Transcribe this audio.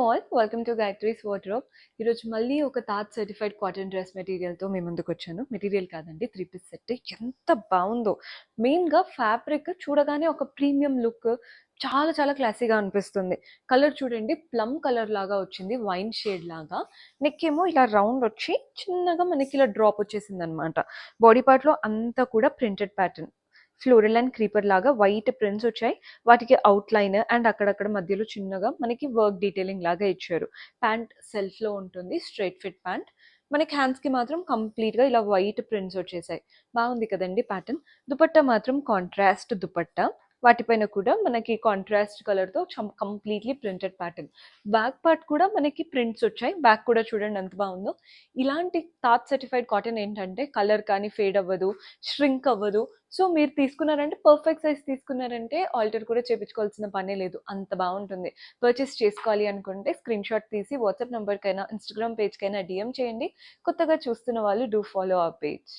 All welcome to Gayatri's wardrobe. ఈరోజు మళ్ళీ ఒక తాజ్ సర్టిఫైడ్ కాటన్ డ్రెస్ మెటీరియల్తో మీ ముందుకు వచ్చాను. మెటీరియల్ కాదండి, 3 పీస్ సెట్. ఎంత బాగుందో! మెయిన్గా ఫ్యాబ్రిక్ చూడగానే ఒక ప్రీమియం లుక్, చాలా చాలా క్లాసీగా అనిపిస్తుంది. కలర్ చూడండి, ప్లమ్ కలర్ లాగా వచ్చింది, వైన్ షేడ్ లాగా. నెక్ ఏమో ఇలా రౌండ్ వచ్చి చిన్నగా మనకి ఇలా డ్రాప్ వచ్చేసింది అనమాట. బాడీ పార్ట్లో అంతా కూడా printed pattern, floral and creeper లాగా వైట్ ప్రింట్స్ వచ్చాయి. వాటికి అవుట్ లైన్ అండ్ అక్కడక్కడ మధ్యలో చిన్నగా మనకి వర్క్ డీటెయిలింగ్ లాగా ఇచ్చారు. ప్యాంట్ సెల్ఫ్ లో ఉంటుంది, స్ట్రైట్ ఫిట్ ప్యాంట్. మనకి హ్యాండ్స్ కి మాత్రం కంప్లీట్ గా ఇలా వైట్ ప్రింట్స్ వచ్చేసాయి. బాగుంది కదండి ప్యాటర్న్. దుపట్టా మాత్రం కాంట్రాస్ట్ దుపట్టా. వాటిపైన కూడా మనకి కాంట్రాస్ట్ కలర్ తో completely printed pattern. Back part కూడా మనకి ప్రింట్స్ వచ్చాయి. బ్యాక్ కూడా చూడండి ఎంత బాగుందో. ఇలాంటి తాజ్ సర్టిఫైడ్ కాటన్ ఏంటంటే కలర్ కానీ ఫేడ్ అవ్వదు, ష్రింక్ అవ్వదు. సో మీరు తీసుకున్నారంటే, పర్ఫెక్ట్ సైజ్ తీసుకున్నారంటే ఆల్టర్ కూడా చేపించుకోవాల్సిన పనే లేదు, అంత బాగుంటుంది. పర్చేస్ చేసుకోవాలి అనుకుంటే స్క్రీన్ షాట్ తీసి వాట్సాప్ నెంబర్కైనా ఇన్స్టాగ్రామ్ పేజ్కైనా డిఎం చేయండి. కొత్తగా చూస్తున్న వాళ్ళు డూ ఫాలో అవర్ పేజ్.